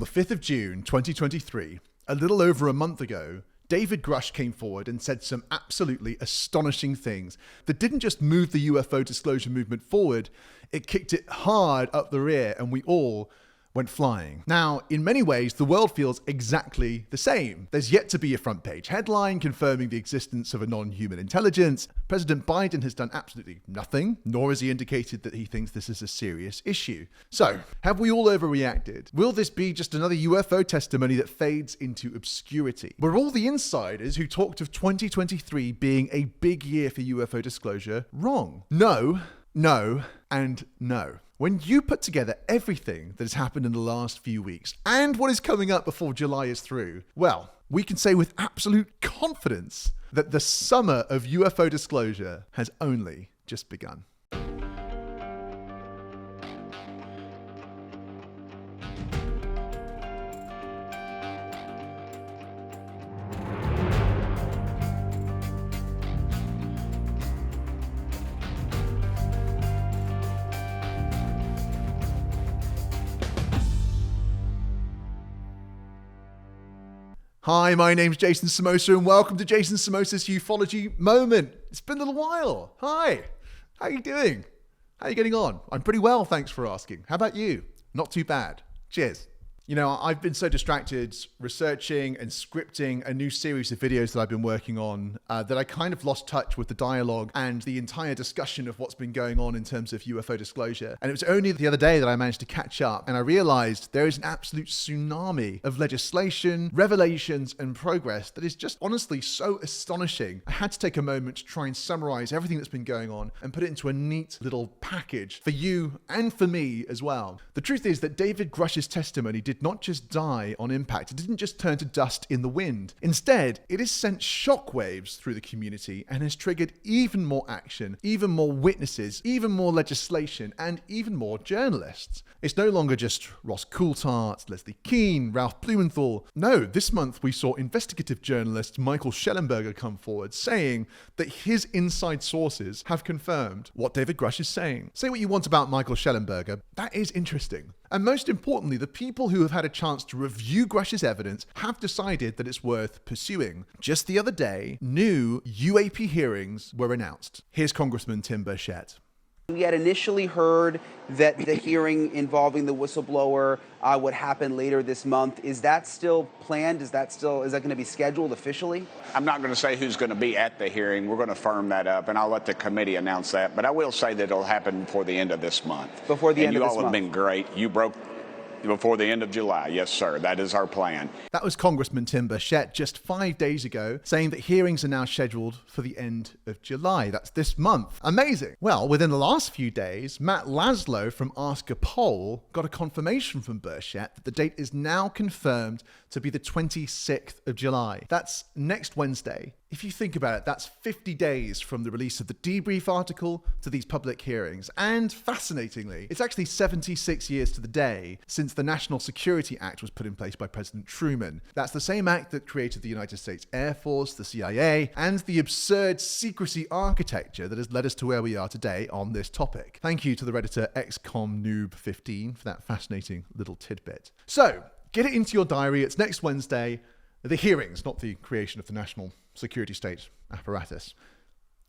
the 5th of June, 2023, a little over a month ago, David GRUSCH came forward and said some absolutely astonishing things that didn't just move the UFO disclosure movement forward, it kicked it hard up the rear and we all went flying. Now, in many ways, the world feels exactly the same. There's yet to be a front page headline confirming the existence of a non-human intelligence. President Biden has done absolutely nothing, nor has he indicated that he thinks this is a serious issue. So, have we all overreacted? Will this be just another UFO testimony that fades into obscurity? Were all the insiders who talked of 2023 being a big year for UFO disclosure wrong? No, no, and no. When you put together everything that has happened in the last few weeks and what is coming up before July is through, well, we can say with absolute confidence that the summer of UFO disclosure has only just begun. Hi, my name's Jason Samosa and welcome to Jason Samosa's Ufology Moment. It's been a little while. Hi, how are you doing? How are you getting on? I'm pretty well, thanks for asking. How about you? Not too bad. Cheers. You know, I've been so distracted researching and scripting a new series of videos that I've been working on that I kind of lost touch with the dialogue and the entire discussion of what's been going on in terms of UFO disclosure. And it was only the other day that I managed to catch up and I realized there is an absolute tsunami of legislation, revelations, and progress that is just honestly so astonishing. I had to take a moment to try and summarize everything that's been going on and put it into a neat little package for you and for me as well. The truth is that David GRUSCH's testimony did not just die on impact. It didn't just turn to dust in the wind. Instead, it has sent shockwaves through the community and has triggered even more action, even more witnesses, even more legislation, and even more journalists. It's no longer just Ross Coulthart, Leslie Keane, Ralph Blumenthal. No, this month we saw investigative journalist Michael Shellenberger come forward saying that his inside sources have confirmed what David GRUSCH is saying. Say what you want about Michael Shellenberger, that is interesting. And most importantly, the people who have had a chance to review GRUSCH's evidence have decided that it's worth pursuing. Just the other day, new UAP hearings were announced. Here's Congressman Tim Burchett. We had initially heard that the hearing involving the whistleblower would happen later this month. Is that still planned? Is that going to be scheduled officially? I'm not going to say who's going to be at the hearing. We're going to firm that up, and I'll let the committee announce that. But I will say that it'll happen before the end of this month. Before the end of this month. And you all have been great. You broke before the end of July. Yes, sir. That is our plan. That was Congressman Tim Burchett just 5 days ago saying that hearings are now scheduled for the end of July. That's this month. Amazing. Well, within the last few days, Matt Laszlo from Ask a Poll got a confirmation from Burchett that the date is now confirmed to be the 26th of July. That's next Wednesday. If you think about it, that's 50 days from the release of the debrief article to these public hearings. And fascinatingly, it's actually 76 years to the day since the National Security Act was put in place by President Truman. That's the same act that created the United States Air Force, the CIA, and the absurd secrecy architecture that has led us to where we are today on this topic. Thank you to the Redditor XCOMNoob15 for that fascinating little tidbit. So, get it into your diary. It's next Wednesday. The hearings, not the creation of the National Security State apparatus.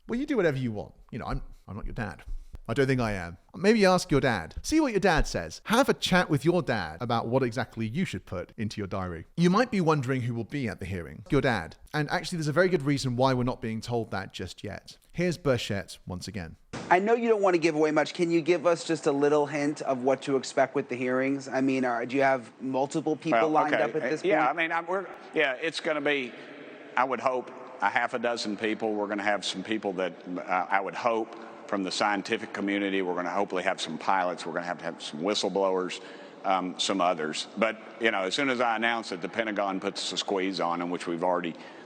Well, you do whatever you want. You know, I'm not your dad. I don't think I am. Maybe ask your dad. See what your dad says. Have a chat with your dad about what exactly you should put into your diary. You might be wondering who will be at the hearing. Your dad. And actually, there's a very good reason why we're not being told that just yet. Here's Burchett once again. I know you don't want to give away much. Can you give us just a little hint of what to expect with the hearings? I mean, do you have multiple people lined up at this point? Yeah, I mean, it's going to be, I would hope, a half a dozen people. We're going to have some people that I would hope from the scientific community. We're going to hopefully have some pilots. We're going to have some whistleblowers, some others. But, you know, as soon as I announce it, the Pentagon puts a squeeze on them, which they've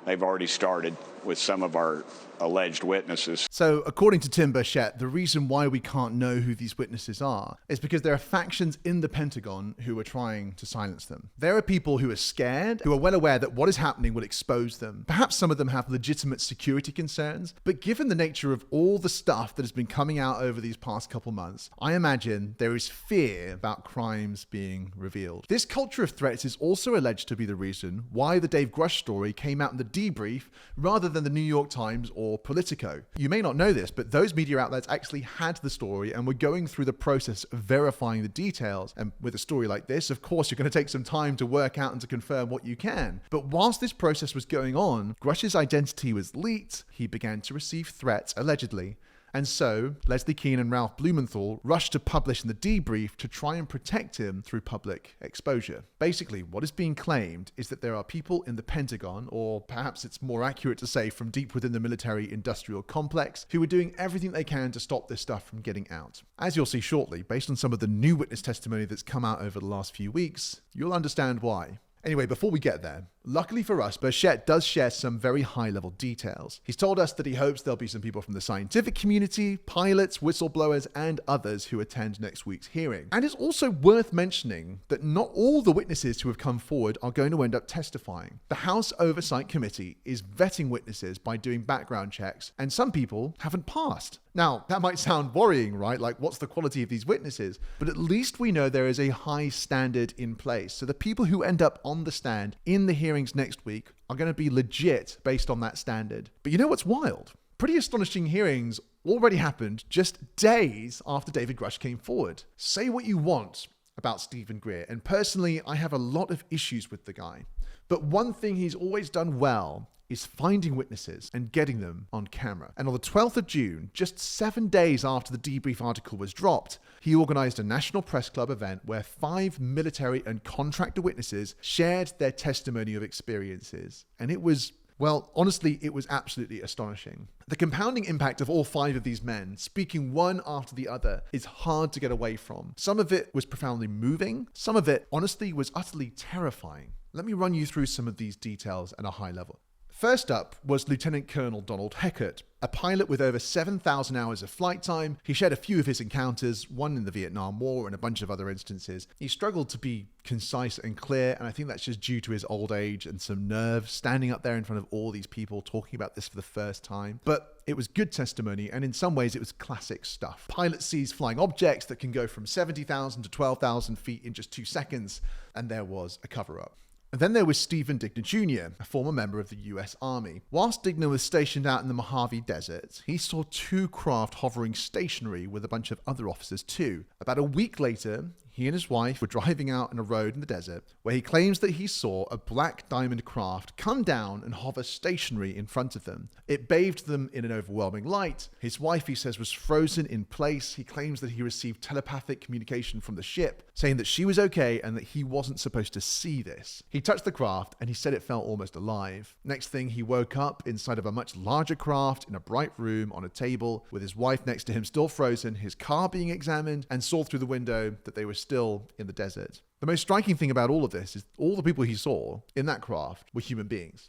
they've already started with some of our alleged witnesses. So, according to Tim Burchett, the reason why we can't know who these witnesses are is because there are factions in the Pentagon who are trying to silence them. There are people who are scared, who are well aware that what is happening will expose them. Perhaps some of them have legitimate security concerns, but given the nature of all the stuff that has been coming out over these past couple months, I imagine there is fear about crimes being revealed. This culture of threats is also alleged to be the reason why the Dave GRUSCH story came out in the debrief rather than the New York Times or Politico. You may not know this, but those media outlets actually had the story and were going through the process of verifying the details. And with a story like this, of course, you're going to take some time to work out and to confirm what you can. But whilst this process was going on, GRUSCH's identity was leaked. He began to receive threats, allegedly. And so, Leslie Kean and Ralph Blumenthal rushed to publish in the debrief to try and protect him through public exposure. Basically, what is being claimed is that there are people in the Pentagon, or perhaps it's more accurate to say from deep within the military-industrial complex, who are doing everything they can to stop this stuff from getting out. As you'll see shortly, based on some of the new witness testimony that's come out over the last few weeks, you'll understand why. Anyway, before we get there, luckily for us, Burchett does share some very high-level details. He's told us that he hopes there'll be some people from the scientific community, pilots, whistleblowers, and others who attend next week's hearing. And it's also worth mentioning that not all the witnesses who have come forward are going to end up testifying. The House Oversight Committee is vetting witnesses by doing background checks, and some people haven't passed. Now, that might sound worrying, right? Like, what's the quality of these witnesses? But at least we know there is a high standard in place. So the people who end up on the stand in the hearings next week are going to be legit based on that standard. But you know what's wild? Pretty astonishing hearings already happened just days after David GRUSCH came forward. Say what you want about Stephen Greer, and personally, I have a lot of issues with the guy. But one thing he's always done well is finding witnesses and getting them on camera. And on the 12th of June, just 7 days after the debrief article was dropped, he organized a National Press Club event where 5 military and contractor witnesses shared their testimony of experiences. And it was, well, honestly, it was absolutely astonishing. The compounding impact of all 5 of these men, speaking one after the other, is hard to get away from. Some of it was profoundly moving. Some of it, honestly, was utterly terrifying. Let me run you through some of these details at a high level. First up was Lieutenant Colonel Donald Heckert, a pilot with over 7,000 hours of flight time. He shared a few of his encounters, one in the Vietnam War and a bunch of other instances. He struggled to be concise and clear, and I think that's just due to his old age and some nerve, standing up there in front of all these people talking about this for the first time. But it was good testimony, and in some ways it was classic stuff. Pilot sees flying objects that can go from 70,000 to 12,000 feet in just 2 seconds, and there was a cover-up. And then there was Stephen Digner Jr., a former member of the US Army. Whilst Digner was stationed out in the Mojave Desert, he saw 2 craft hovering stationary with a bunch of other officers too. About a week later, he and his wife were driving out on a road in the desert where he claims that he saw a black diamond craft come down and hover stationary in front of them. It bathed them in an overwhelming light. His wife, he says, was frozen in place. He claims that he received telepathic communication from the ship, saying that she was okay and that he wasn't supposed to see this. He touched the craft and he said it felt almost alive. Next thing, he woke up inside of a much larger craft in a bright room on a table with his wife next to him still frozen, his car being examined, and saw through the window that they were still in the desert. The most striking thing about all of this is all the people he saw in that craft were human beings.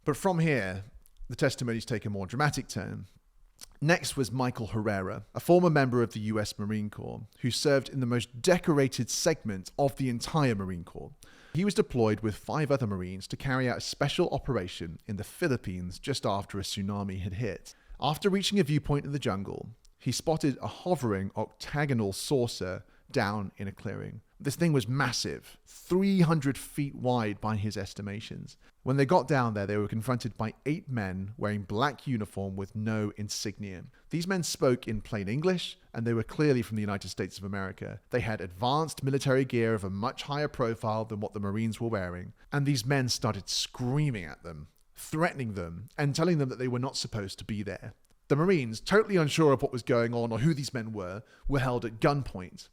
But from here, the testimonies take a more dramatic turn. Next was Michael Herrera, a former member of the US Marine Corps, who served in the most decorated segment of the entire Marine Corps. He was deployed with 5 other Marines to carry out a special operation in the Philippines just after a tsunami had hit. After reaching a viewpoint in the jungle, he spotted a hovering octagonal saucer down in a clearing. This thing was massive, 300 feet wide by his estimations. When they got down there, they were confronted by 8 men wearing black uniform with no insignia. These men spoke in plain English, and they were clearly from the United States of America. They had advanced military gear of a much higher profile than what the Marines were wearing, and these men started screaming at them, threatening them, and telling them that they were not supposed to be there. The Marines, totally unsure of what was going on or who these men were held at gunpoint.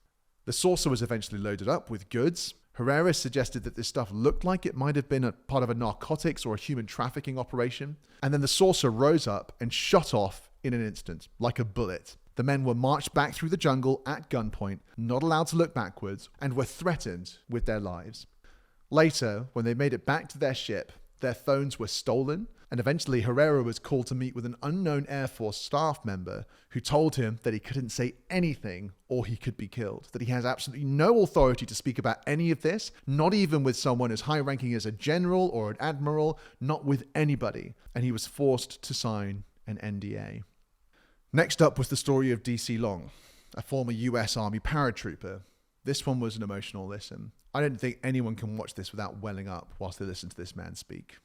The saucer was eventually loaded up with goods. Herrera suggested that this stuff looked like it might have been a part of a narcotics or a human trafficking operation. And then the saucer rose up and shot off in an instant, like a bullet. The men were marched back through the jungle at gunpoint, not allowed to look backwards, and were threatened with their lives. Later, when they made it back to their ship, their phones were stolen, And eventually Herrera was called to meet with an unknown Air Force staff member who told him that he couldn't say anything or he could be killed, that he has absolutely no authority to speak about any of this, not even with someone as high-ranking as a general or an admiral, not with anybody. And he was forced to sign an NDA. Next up was the story of DC Long, a former US Army paratrooper. This one was an emotional listen. I don't think anyone can watch this without welling up whilst they listen to this man speak.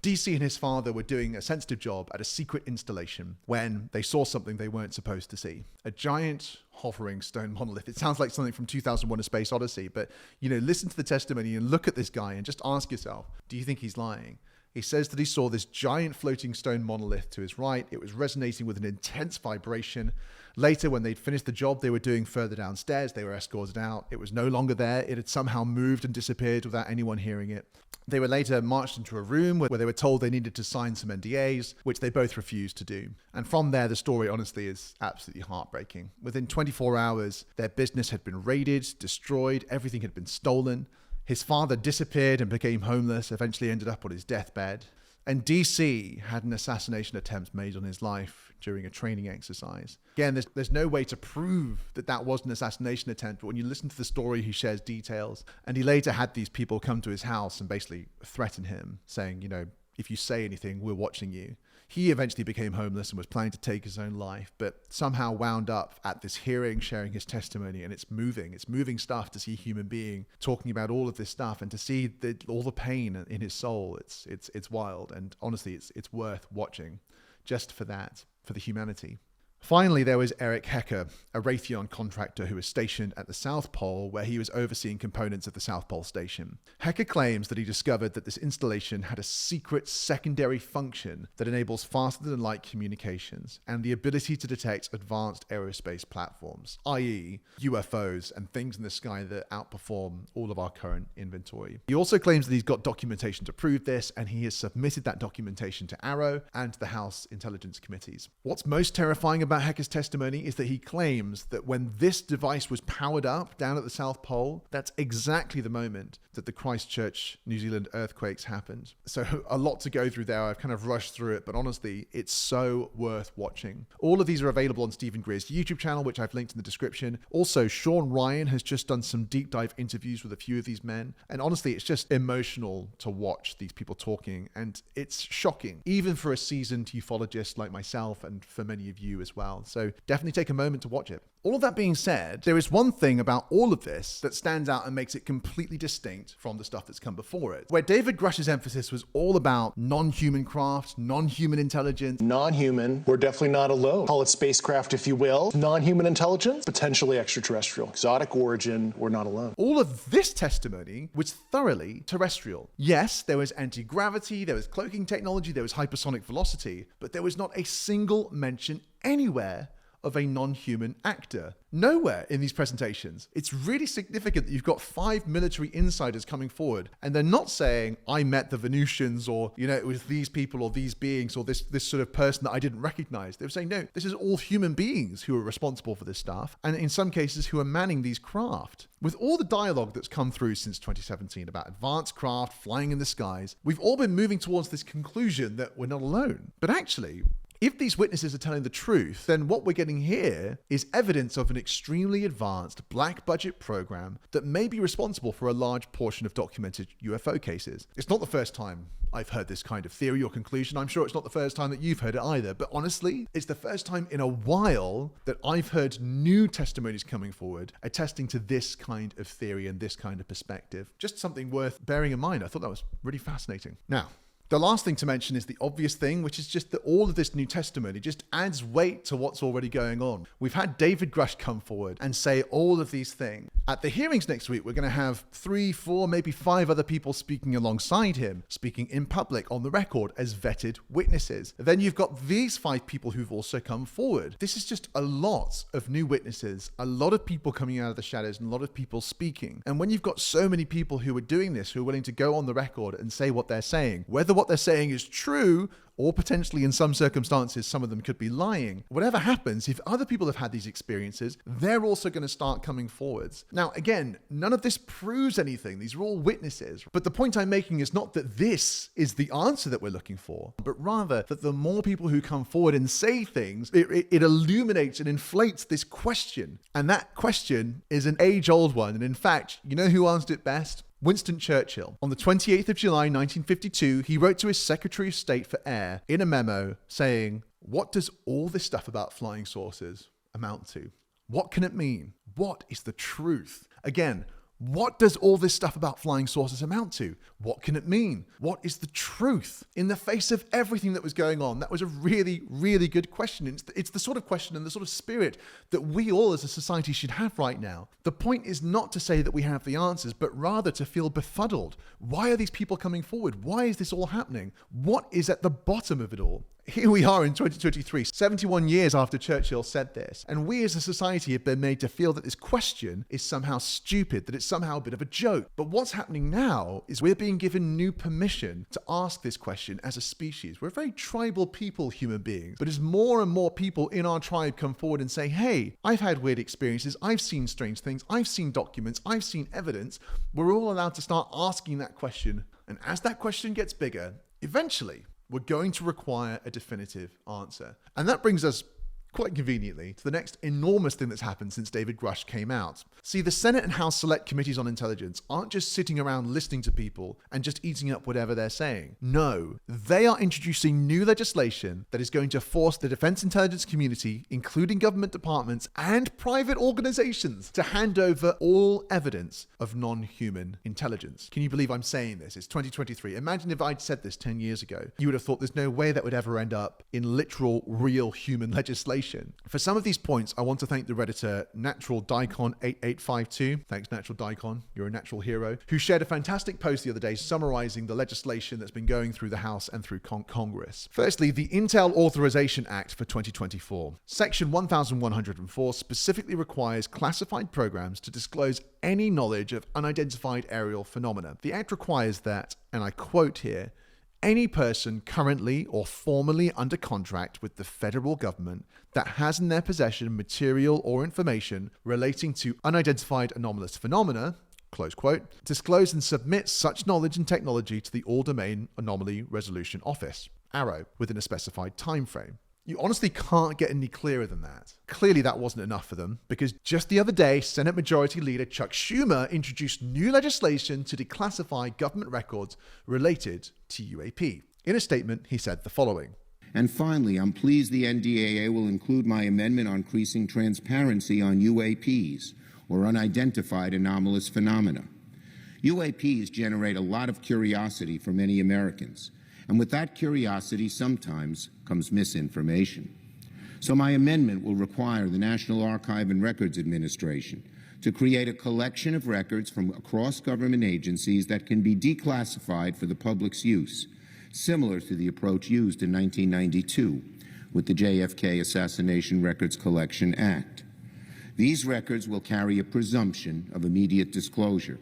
DC and his father were doing a sensitive job at a secret installation when they saw something they weren't supposed to see. A giant hovering stone monolith. It sounds like something from 2001: A Space Odyssey, but listen to the testimony and look at this guy and just ask yourself, do you think he's lying? He says that he saw this giant floating stone monolith to his right. It was resonating with an intense vibration. Later, when they'd finished the job they were doing further downstairs, they were escorted out. It was no longer there. It had somehow moved and disappeared without anyone hearing it. They were later marched into a room where they were told they needed to sign some NDAs, which they both refused to do. And from there, the story honestly is absolutely heartbreaking. Within 24 hours, their business had been raided, destroyed, everything had been stolen. His father disappeared and became homeless, eventually ended up on his deathbed. And DC had an assassination attempt made on his life during a training exercise. Again, there's no way to prove that that was an assassination attempt, but when you listen to the story, he shares details. And he later had these people come to his house and basically threaten him, saying, if you say anything, we're watching you. He eventually became homeless and was planning to take his own life, but somehow wound up at this hearing sharing his testimony. And it's moving stuff to see a human being talking about all of this stuff and to see all the pain in his soul. It's wild. And honestly, it's worth watching just for that, for the humanity. Finally, there was Eric Hecker, a Raytheon contractor who was stationed at the South Pole, where he was overseeing components of the South Pole station. Hecker claims that he discovered that this installation had a secret secondary function that enables faster-than-light communications and the ability to detect advanced aerospace platforms, i.e. UFOs and things in the sky that outperform all of our current inventory. He also claims that he's got documentation to prove this, and he has submitted that documentation to Arrow and the House Intelligence Committees. What's most terrifying about Hecker's testimony is that he claims that when this device was powered up down at the South Pole, that's exactly the moment that the Christchurch, New Zealand earthquakes happened. So a lot to go through there. I've kind of rushed through it, but honestly, it's so worth watching. All of these are available on Stephen Greer's YouTube channel, which I've linked in the description. Also, Sean Ryan has just done some deep dive interviews with a few of these men. And honestly, it's just emotional to watch these people talking. And it's shocking, even for a seasoned ufologist like myself and for many of you as well. So definitely take a moment to watch it. All of that being said, there is one thing about all of this that stands out and makes it completely distinct from the stuff that's come before it. Where David Grush's emphasis was all about non-human craft, non-human intelligence. Non-human, we're definitely not alone. Call it spacecraft if you will. Non-human intelligence, potentially extraterrestrial. Exotic origin, we're not alone. All of this testimony was thoroughly terrestrial. Yes, there was anti-gravity, there was cloaking technology, there was hypersonic velocity, but there was not a single mention anywhere of a non-human actor. Nowhere in these presentations. It's really significant that you've got 5 military insiders coming forward, and they're not saying, I met the Venusians, or, it was these people or these beings or this sort of person that I didn't recognize. They were saying, no, this is all human beings who are responsible for this stuff, and in some cases who are manning these craft. With all the dialogue that's come through since 2017 about advanced craft flying in the skies, we've all been moving towards this conclusion that we're not alone. But actually, if these witnesses are telling the truth, then what we're getting here is evidence of an extremely advanced black budget program that may be responsible for a large portion of documented UFO cases. It's not the first time I've heard this kind of theory or conclusion. I'm sure it's not the first time that you've heard it either. But honestly, it's the first time in a while that I've heard new testimonies coming forward attesting to this kind of theory and this kind of perspective. Just something worth bearing in mind. I thought that was really fascinating. Now, the last thing to mention is the obvious thing, which is just that all of this new testimony just adds weight to what's already going on. We've had David Grusch come forward and say all of these things. At the hearings next week, we're going to have 3, 4, maybe 5 other people speaking alongside him, speaking in public on the record as vetted witnesses. Then you've got these 5 people who've also come forward. This is just a lot of new witnesses, a lot of people coming out of the shadows, and a lot of people speaking. And when you've got so many people who are doing this, who are willing to go on the record and say what they're saying, whether what they're saying is true, or potentially in some circumstances, some of them could be lying. Whatever happens, if other people have had these experiences, they're also going to start coming forwards. Now, again, none of this proves anything. These are all witnesses. But the point I'm making is not that this is the answer that we're looking for, but rather that the more people who come forward and say things, it illuminates and inflates this question. And that question is an age-old one. And in fact, you know who answered it best? Winston Churchill. On the 28th of July, 1952, he wrote to his Secretary of State for Air in a memo saying, "What does all this stuff about flying saucers amount to? What can it mean? What is the truth?" Again, what does all this stuff about flying saucers amount to? What can it mean? What is the truth? In the face of everything that was going on, that was a really, really good question. It's the sort of question and the sort of spirit that we all as a society should have right now. The point is not to say that we have the answers, but rather to feel befuddled. Why are these people coming forward? Why is this all happening? What is at the bottom of it all? Here we are in 2023, 71 years after Churchill said this, and we as a society have been made to feel that this question is somehow stupid, that it's somehow a bit of a joke. But what's happening now is we're being given new permission to ask this question as a species. We're a very tribal people, human beings, but as more and more people in our tribe come forward and say, hey, I've had weird experiences, I've seen strange things, I've seen documents, I've seen evidence, we're all allowed to start asking that question. And as that question gets bigger, eventually, we're going to require a definitive answer. And that brings us quite conveniently to the next enormous thing that's happened since David GRUSCH came out. See, the Senate and House Select Committees on Intelligence aren't just sitting around listening to people and just eating up whatever they're saying. No, they are introducing new legislation that is going to force the defense intelligence community, including government departments and private organizations, to hand over all evidence of non-human intelligence. Can you believe I'm saying this? It's 2023. Imagine if I'd said this 10 years ago. You would have thought there's no way that would ever end up in literal, real human legislation. For some of these points, I want to thank the Redditor Natural Daikon 8852. Thanks, Natural Daikon. You're a natural hero. Who shared a fantastic post the other day summarizing the legislation that's been going through the House and through Congress. Firstly, the Intel Authorization Act for 2024. Section 1104 specifically requires classified programs to disclose any knowledge of unidentified aerial phenomena. The Act requires that, and I quote here, any person currently or formerly under contract with the federal government that has in their possession material or information relating to unidentified anomalous phenomena, close quote, disclose and submit such knowledge and technology to the All-Domain Anomaly Resolution Office, ARROW, within a specified time frame. You honestly can't get any clearer than that. Clearly that wasn't enough for them, because just the other day, Senate Majority Leader Chuck Schumer introduced new legislation to declassify government records related to UAP. In a statement, he said the following. And finally, I'm pleased the NDAA will include my amendment on increasing transparency on UAPs, or unidentified anomalous phenomena. UAPs generate a lot of curiosity for many Americans. And with that curiosity sometimes comes misinformation. So my amendment will require the National Archive and Records Administration to create a collection of records from across government agencies that can be declassified for the public's use, similar to the approach used in 1992 with the JFK Assassination Records Collection Act. These records will carry a presumption of immediate disclosure,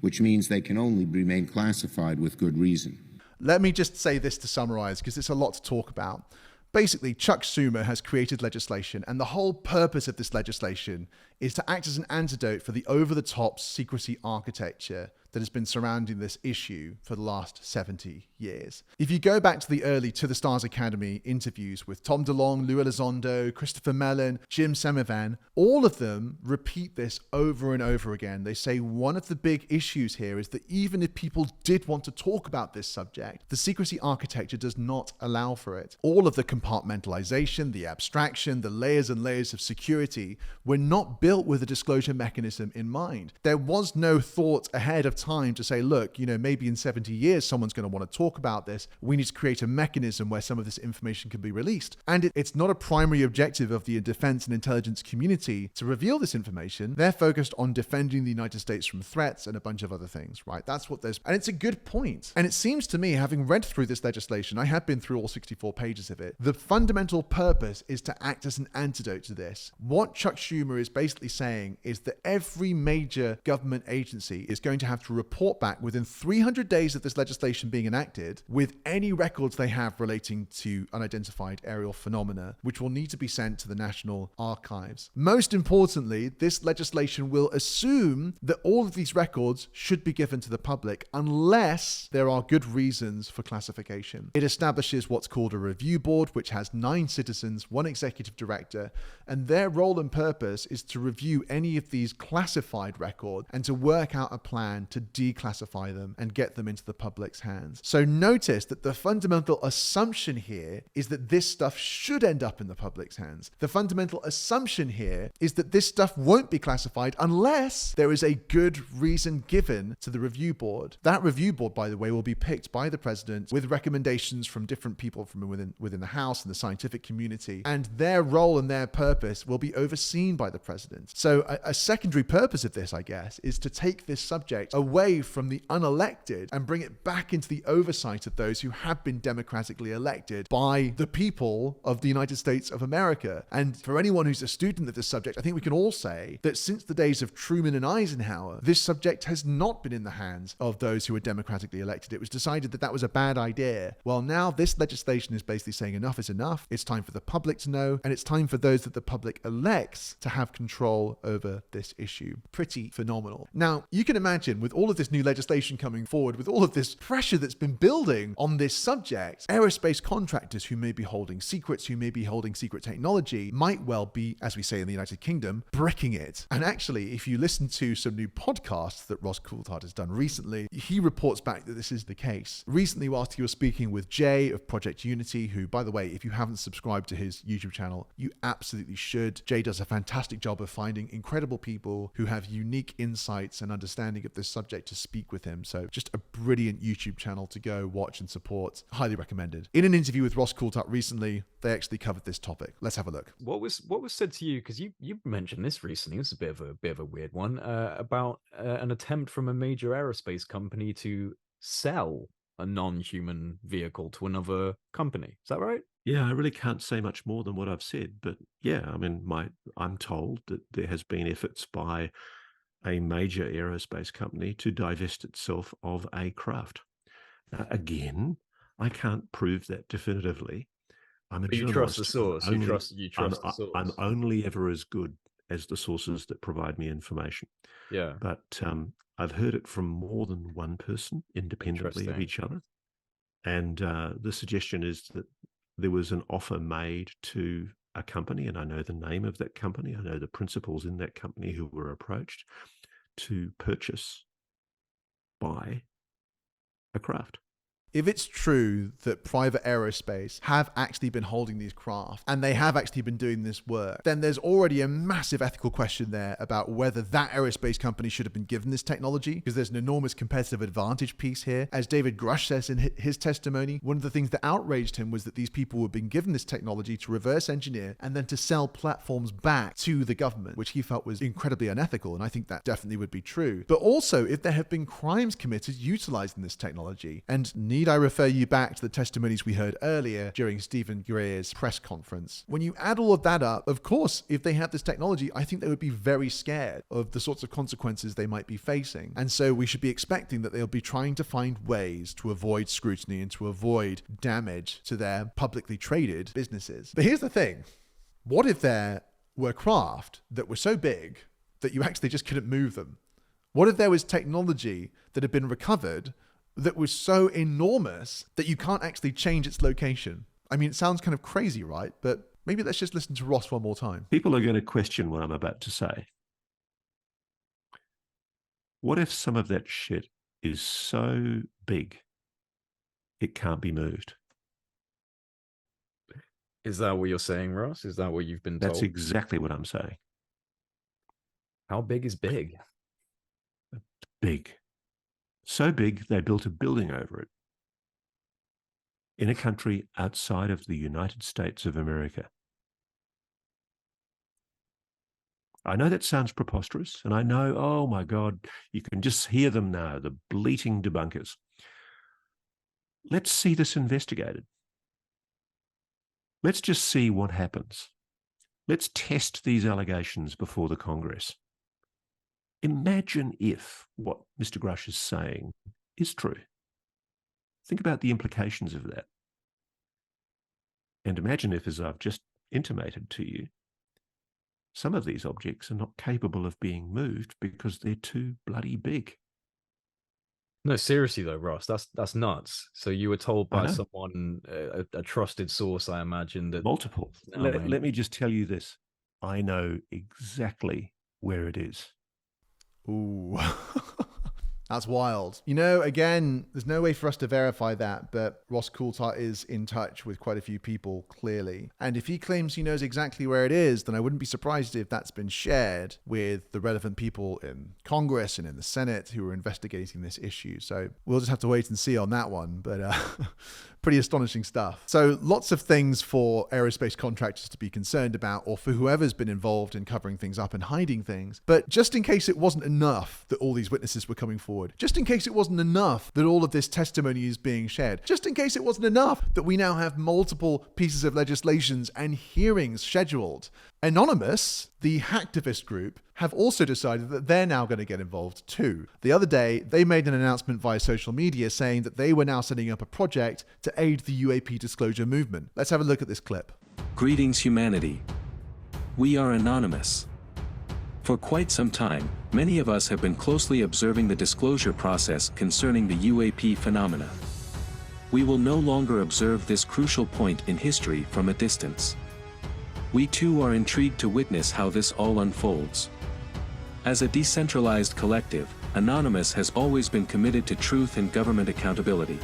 which means they can only remain classified with good reason. Let me just say this to summarize, because it's a lot to talk about. Basically, Chuck Schumer has created legislation, and the whole purpose of this legislation is to act as an antidote for the over-the-top secrecy architecture that has been surrounding this issue for the last 70 years. If you go back to the early To the Stars Academy interviews with Tom DeLonge, Lou Elizondo, Christopher Mellon, Jim Semivan, all of them repeat this over and over again. They say one of the big issues here is that even if people did want to talk about this subject, the secrecy architecture does not allow for it. All of the compartmentalization, the abstraction, the layers and layers of security were not built with a disclosure mechanism in mind. There was no thought ahead of time to say, look, maybe in 70 years, someone's going to want to talk about this. We need to create a mechanism where some of this information can be released. And it's not a primary objective of the defense and intelligence community to reveal this information. They're focused on defending the United States from threats and a bunch of other things, right? That's what there's, and it's a good point. And it seems to me, having read through this legislation, I have been through all 64 pages of it, the fundamental purpose is to act as an antidote to this. What Chuck Schumer is basically saying is that every major government agency is going to have to report back within 300 days of this legislation being enacted with any records they have relating to unidentified aerial phenomena, which will need to be sent to the National Archives. Most importantly, this legislation will assume that all of these records should be given to the public unless there are good reasons for classification. It establishes what's called a review board, which has 9 citizens, 1 executive director, and their role and purpose is to review any of these classified records and to work out a plan to declassify them and get them into the public's hands. So notice that the fundamental assumption here is that this stuff should end up in the public's hands. The fundamental assumption here is that this stuff won't be classified unless there is a good reason given to the review board. That review board, by the way, will be picked by the president with recommendations from different people from within the House and the scientific community, and their role and their purpose will be overseen by the president. So a secondary purpose of this, I guess, is to take this subject away from the unelected and bring it back into the oversight of those who have been democratically elected by the people of the United States of America. And for anyone who's a student of this subject, I think we can all say that since the days of Truman and Eisenhower, this subject has not been in the hands of those who were democratically elected. It was decided that that was a bad idea. Well, now this legislation is basically saying enough is enough. It's time for the public to know, and it's time for those that the public elects to have control over this issue. Pretty phenomenal. Now, you can imagine with all of this new legislation coming forward, with all of this pressure that's been building on this subject, aerospace contractors who may be holding secrets, who may be holding secret technology, might well be, as we say in the United Kingdom, bricking it. And actually, if you listen to some new podcasts that Ross Coulthard has done recently, he reports back that this is the case. Recently, whilst he was speaking with Jay of Project Unity, who, by the way, if you haven't subscribed to his YouTube channel, you absolutely should. Jay does a fantastic job of finding incredible people who have unique insights and understanding of this subject to speak with him. So just a brilliant YouTube channel to go watch and support. Highly recommended. In an interview with Ross Coulthard recently, they actually covered this topic. Let's have a look. What was said to you, because you mentioned this recently, it's a bit of a weird one, about an attempt from a major aerospace company to sell a non-human vehicle to another company. Is that right? Yeah, I really can't say much more than what I've said, but yeah, I mean, I'm told that there has been efforts by a major aerospace company to divest itself of a craft. Again, I can't prove that definitively. I'm a But you trust the source. You trust the source. I'm only ever as good as the sources that provide me information. Yeah. But I've heard it from more than one person independently of each other. And the suggestion is that there was an offer made to a company, and I know the name of that company. I know the principals in that company who were approached to purchase, buy a craft. If it's true that private aerospace have actually been holding these craft and they have actually been doing this work, then there's already a massive ethical question there about whether that aerospace company should have been given this technology, because there's an enormous competitive advantage piece here. As David GRUSCH says in his testimony, one of the things that outraged him was that these people were being given this technology to reverse engineer and then to sell platforms back to the government, which he felt was incredibly unethical. And I think that definitely would be true. But also, if there have been crimes committed utilizing this technology, and need I refer you back to the testimonies we heard earlier during Stephen Greer's press conference. When you add all of that up, of course, if they had this technology, I think they would be very scared of the sorts of consequences they might be facing. And so we should be expecting that they'll be trying to find ways to avoid scrutiny and to avoid damage to their publicly traded businesses. But here's the thing. What if there were craft that were so big that you actually just couldn't move them? What if there was technology that had been recovered that was so enormous that you can't actually change its location? I mean, it sounds kind of crazy, right? But maybe let's just listen to Ross one more time. People are going to question what I'm about to say. What if some of that shit is so big it can't be moved? Is that what you're saying, Ross? Is that what you've been told? That's exactly what I'm saying. How big is big? Big. So big, they built a building over it in a country outside of the United States of America. I know that sounds preposterous, and I know, oh my God, you can just hear them now, the bleating debunkers. Let's see this investigated. Let's just see what happens. Let's test these allegations before the Congress. Imagine if what Mr. Grush is saying is true. Think about the implications of that. And imagine if, as I've just intimated to you, some of these objects are not capable of being moved because they're too bloody big. No, seriously though, Ross, that's nuts. So you were told by someone, a trusted source, I imagine, that multiple. Let me just tell you this: I know exactly where it is. Ooh. That's wild. You know, again, there's no way for us to verify that, but Ross Coulthart is in touch with quite a few people, clearly. And if he claims he knows exactly where it is, then I wouldn't be surprised if that's been shared with the relevant people in Congress and in the Senate who are investigating this issue. So we'll just have to wait and see on that one. But pretty astonishing stuff. So lots of things for aerospace contractors to be concerned about, or for whoever's been involved in covering things up and hiding things. But just in case it wasn't enough that all these witnesses were coming forward, just in case it wasn't enough that all of this testimony is being shared, just in case it wasn't enough that we now have multiple pieces of legislations and hearings scheduled, Anonymous, the hacktivist group, have also decided that they're now going to get involved too. The other day, they made an announcement via social media saying that they were now setting up a project to aid the UAP disclosure movement. Let's have a look at this clip. Greetings, humanity. We are Anonymous. For quite some time, many of us have been closely observing the disclosure process concerning the UAP phenomena. We will no longer observe this crucial point in history from a distance. We too are intrigued to witness how this all unfolds. As a decentralized collective, Anonymous has always been committed to truth and government accountability.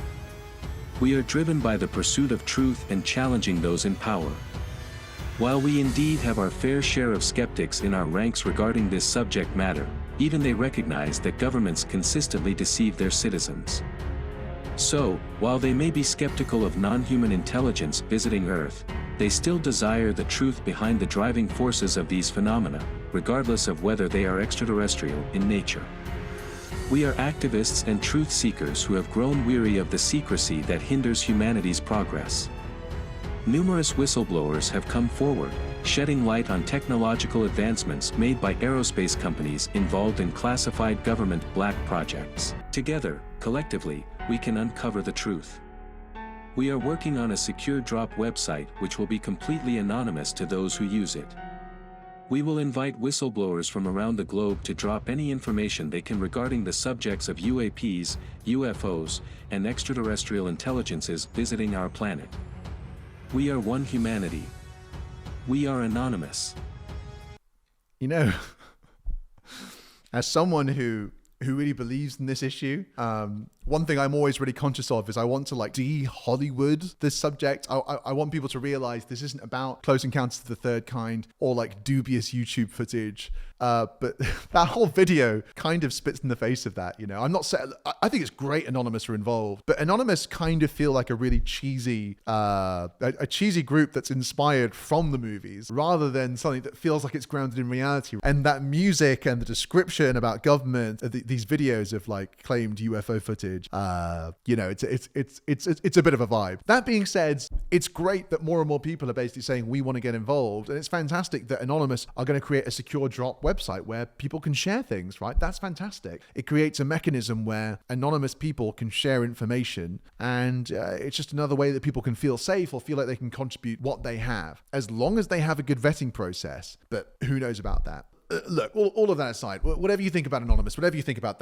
We are driven by the pursuit of truth and challenging those in power. While we indeed have our fair share of skeptics in our ranks regarding this subject matter, even they recognize that governments consistently deceive their citizens. So, while they may be skeptical of non-human intelligence visiting Earth, they still desire the truth behind the driving forces of these phenomena, regardless of whether they are extraterrestrial in nature. We are activists and truth seekers who have grown weary of the secrecy that hinders humanity's progress. Numerous whistleblowers have come forward, shedding light on technological advancements made by aerospace companies involved in classified government black projects. Together, collectively, we can uncover the truth. We are working on a secure drop website which will be completely anonymous to those who use it. We will invite whistleblowers from around the globe to drop any information they can regarding the subjects of UAPs, UFOs, and extraterrestrial intelligences visiting our planet. We are one humanity. We are Anonymous. You know, as someone who really believes in this issue, one thing I'm always really conscious of is I want to de-Hollywood this subject. I want people to realize this isn't about Close Encounters of the Third Kind or dubious YouTube footage. But that whole video kind of spits in the face of that. You know, I'm not saying, I think it's great Anonymous are involved, but Anonymous kind of feel like a really cheesy, a cheesy group that's inspired from the movies rather than something that feels like it's grounded in reality. And that music and the description about government, these videos of claimed UFO footage, you know, it's a bit of a vibe. That being said, it's great that more and more people are basically saying we want to get involved, and it's fantastic that Anonymous are going to create a secure drop website where people can share things, right? That's fantastic. It creates a mechanism where anonymous people can share information, and it's just another way that people can feel safe or feel like they can contribute what they have, as long as they have a good vetting process. But who knows about that? Look, all of that aside, whatever you think about Anonymous, whatever you think about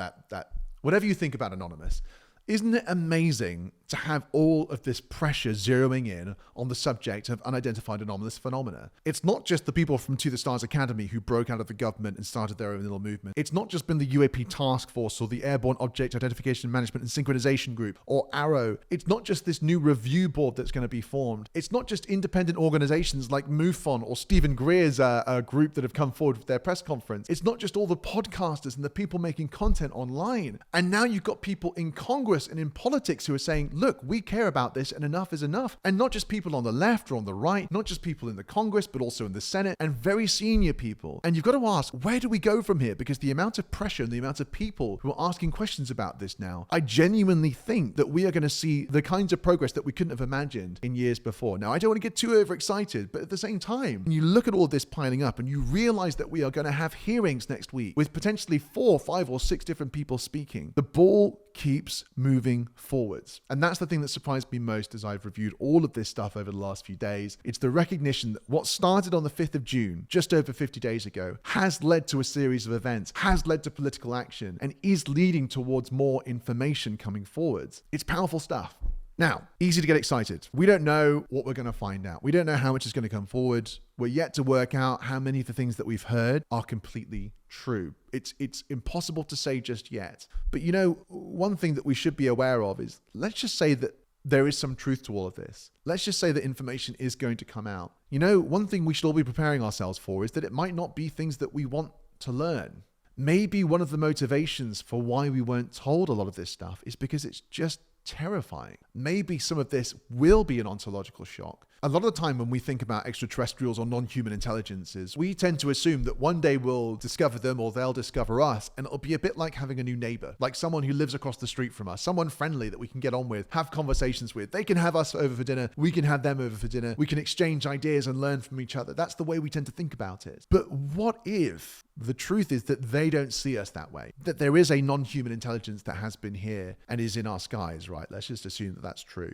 whatever you think about Anonymous, isn't it amazing to have all of this pressure zeroing in on the subject of unidentified anomalous phenomena? It's not just the people from To the Stars Academy who broke out of the government and started their own little movement. It's not just been the UAP Task Force or the Airborne Object Identification Management and Synchronization Group or ARROW. It's not just this new review board that's going to be formed. It's not just independent organizations like MUFON or Stephen Greer's group that have come forward with their press conference. It's not just all the podcasters and the people making content online. And now you've got people in Congress and in politics who are saying, look, we care about this and enough is enough. And not just people on the left or on the right, not just people in the Congress, but also in the Senate and very senior people. And you've got to ask, where do we go from here? Because the amount of pressure and the amount of people who are asking questions about this now, I genuinely think that we are going to see the kinds of progress that we couldn't have imagined in years before. Now, I don't want to get too overexcited, but at the same time, when you look at all this piling up and you realize that we are going to have hearings next week with potentially 4, 5, or 6 different people speaking, the ball keeps moving forwards. And that's the thing that surprised me most as I've reviewed all of this stuff over the last few days. It's the recognition that what started on the 5th of June, just over 50 days ago, has led to a series of events, has led to political action, and is leading towards more information coming forwards. It's powerful stuff. Now, easy to get excited. We don't know what we're going to find out. We don't know how much is going to come forward. We're yet to work out how many of the things that we've heard are completely true. It's impossible to say just yet. But you know, one thing that we should be aware of is, let's just say that there is some truth to all of this. Let's just say that information is going to come out. You know, one thing we should all be preparing ourselves for is that it might not be things that we want to learn. Maybe one of the motivations for why we weren't told a lot of this stuff is because it's just terrifying. Maybe some of this will be an ontological shock. A lot of the time when we think about extraterrestrials or non-human intelligences, we tend to assume that one day we'll discover them or they'll discover us, and it'll be a bit like having a new neighbor, like someone who lives across the street from us, someone friendly that we can get on with, have conversations with. They can have us over for dinner, we can have them over for dinner, we can exchange ideas and learn from each other. That's the way we tend to think about it. But what if the truth is that they don't see us that way? That there is a non-human intelligence that has been here and is in our skies, right? Let's just assume that that's true.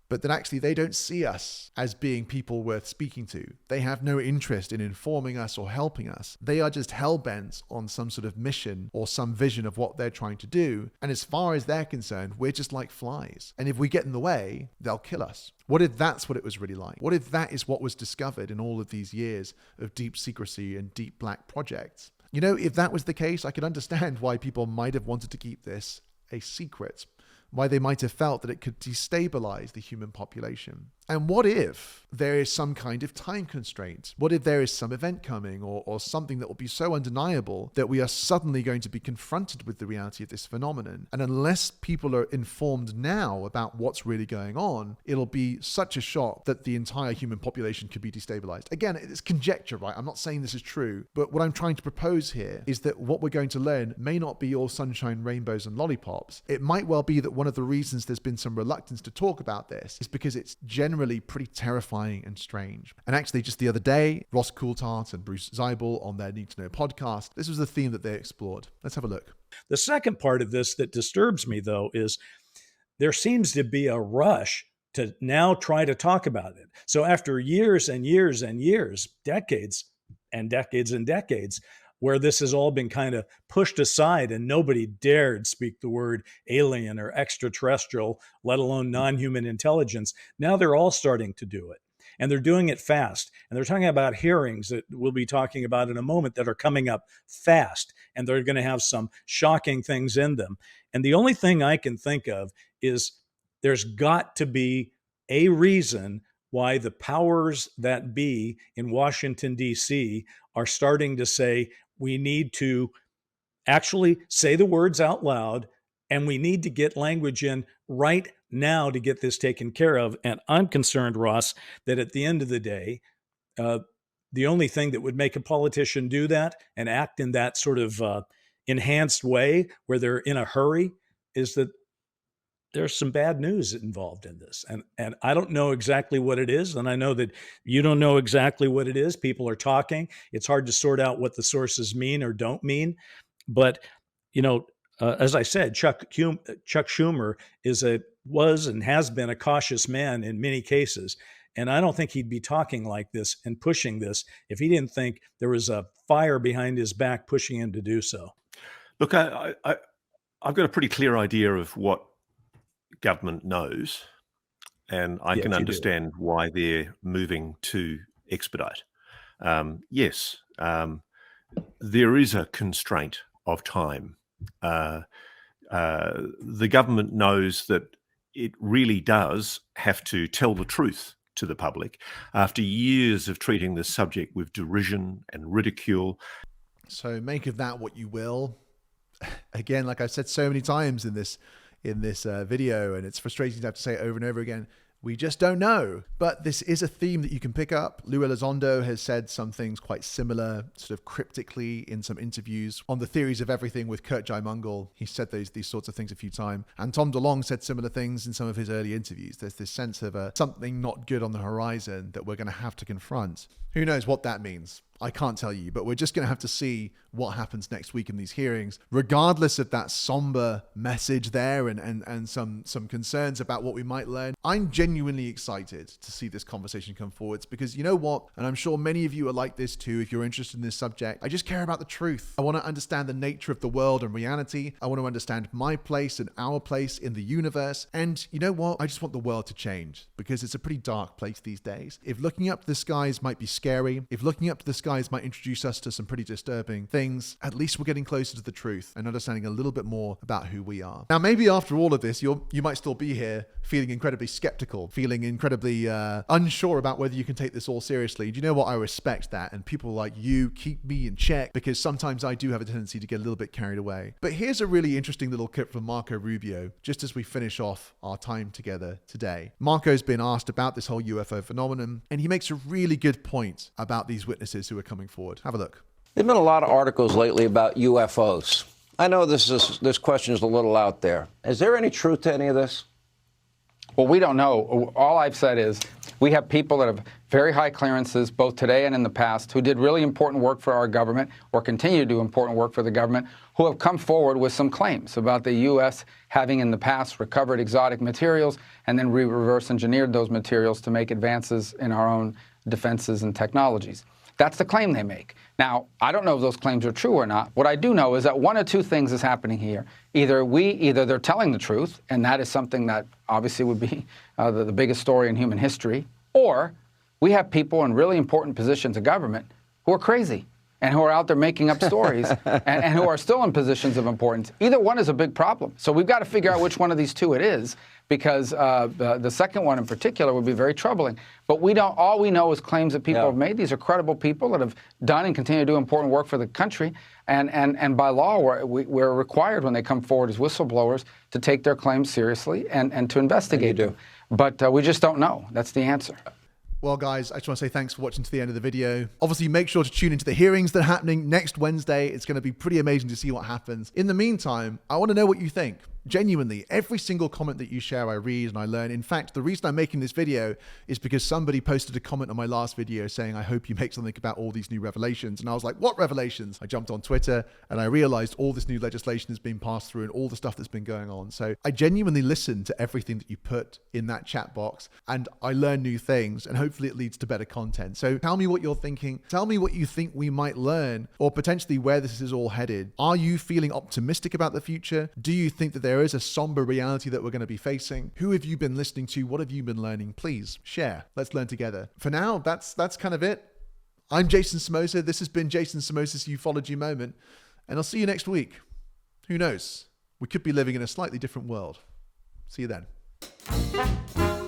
But that actually they don't see us as being people worth speaking to. They have no interest in informing us or helping us. They are just hell-bent on some sort of mission or some vision of what they're trying to do. And as far as they're concerned, we're just like flies. And if we get in the way, they'll kill us. What if that's what it was really like? What if that is what was discovered in all of these years of deep secrecy and deep black projects? You know, if that was the case, I could understand why people might have wanted to keep this a secret, why they might have felt that it could destabilize the human population. And what if there is some kind of time constraint? What if there is some event coming or something that will be so undeniable that we are suddenly going to be confronted with the reality of this phenomenon? And unless people are informed now about what's really going on, it'll be such a shock that the entire human population could be destabilized. Again, it's conjecture, right? I'm not saying this is true, but what I'm trying to propose here is that what we're going to learn may not be all sunshine, rainbows, and lollipops. It might well be that one of the reasons there's been some reluctance to talk about this is because it's generally pretty terrifying and strange. And actually, just the other day, Ross Coulthart and Bruce Zeibel on their Need to Know podcast, this was the theme that they explored. Let's have a look. The second part of this that disturbs me, though, is there seems to be a rush to now try to talk about it. So after years and years and years, decades and decades and decades, where this has all been kind of pushed aside and nobody dared speak the word alien or extraterrestrial, let alone non-human intelligence. Now they're all starting to do it. And they're doing it fast. And they're talking about hearings that we'll be talking about in a moment that are coming up fast. And they're going to have some shocking things in them. And the only thing I can think of is there's got to be a reason why the powers that be in Washington, D.C. are starting to say, we need to actually say the words out loud, and we need to get language in right now to get this taken care of. And I'm concerned, Ross, that at the end of the day, the only thing that would make a politician do that and act in that sort of enhanced way where they're in a hurry is that there's some bad news involved in this. And I don't know exactly what it is. And I know that you don't know exactly what it is. People are talking. It's hard to sort out what the sources mean or don't mean. But, you know, as I said, Chuck Schumer was and has been a cautious man in many cases. And I don't think he'd be talking like this and pushing this if he didn't think there was a fire behind his back pushing him to do so. Look, I've got a pretty clear idea of what government knows, and I can understand why they're moving to expedite. Yes, there is a constraint of time. The government knows that it really does have to tell the truth to the public after years of treating this subject with derision and ridicule. So make of that what you will. Again, like I've said so many times in this in this video, and it's frustrating to have to say it over and over again. We just don't know. But this is a theme that you can pick up. Lou Elizondo has said some things quite similar, sort of cryptically in some interviews on the theories of everything with Kurt Jai-Mungal. He said these sorts of things a few times. And Tom DeLonge said similar things in some of his early interviews. There's this sense of something not good on the horizon that we're going to have to confront. Who knows what that means? I can't tell you, but we're just going to have to see what happens next week in these hearings, regardless of that somber message there and some concerns about what we might learn. I'm genuinely excited to see this conversation come forwards because you know what? And I'm sure many of you are like this too if you're interested in this subject. I just care about the truth. I want to understand the nature of the world and reality. I want to understand my place and our place in the universe. And you know what? I just want the world to change because it's a pretty dark place these days. If looking up to the skies might be scary, if looking up to the skies might introduce us to some pretty disturbing things, at least we're getting closer to the truth and understanding a little bit more about who we are. Now, maybe after all of this, you might still be here feeling incredibly skeptical, feeling incredibly unsure about whether you can take this all seriously. Do you know what? I respect that. And people like you keep me in check because sometimes I do have a tendency to get a little bit carried away. But here's a really interesting little clip from Marco Rubio, just as we finish off our time together today. Marco's been asked about this whole UFO phenomenon, and he makes a really good point about these witnesses who are coming forward. Have a look. There have been a lot of articles lately about UFOs. I know this question is a little out there. Is there any truth to any of this? Well, we don't know. All I've said is we have people that have very high clearances, both today and in the past, who did really important work for our government or continue to do important work for the government, who have come forward with some claims about the U.S. having in the past recovered exotic materials and then reverse engineered those materials to make advances in our own defenses and technologies. That's the claim they make. Now, I don't know if those claims are true or not. What I do know is that one of two things is happening here. Either they're telling the truth, and that is something that obviously would be the biggest story in human history, or we have people in really important positions of government who are crazy and who are out there making up stories and who are still in positions of importance. Either one is a big problem. So we've got to figure out which one of these two it is, because the second one in particular would be very troubling. But we don't. All we know is claims that people have made. These are credible people that have done and continue to do important work for the country. And by law, we're required when they come forward as whistleblowers to take their claims seriously and to investigate them. But we just don't know. That's the answer. Well, guys, I just want to say thanks for watching to the end of the video. Obviously, make sure to tune into the hearings that are happening next Wednesday. It's going to be pretty amazing to see what happens. In the meantime, I want to know what you think. Genuinely, every single comment that you share, I read and I learn. In fact, the reason I'm making this video is because somebody posted a comment on my last video saying, I hope you make something about all these new revelations. And I was like, what revelations? I jumped on Twitter and I realized all this new legislation has been passed through and all the stuff that's been going on. So I genuinely listen to everything that you put in that chat box and I learn new things and hopefully it leads to better content. So tell me what you're thinking. Tell me what you think we might learn or potentially where this is all headed. Are you feeling optimistic about the future? Do you think that there is a somber reality that we're going to be facing? Who have you been listening to? What have you been learning? Please share. Let's learn together. For now, that's kind of it. I'm Jason Somoza. This has been Jason Somoza's Ufology Moment, and I'll see you next week. Who knows? We could be living in a slightly different world. See you then.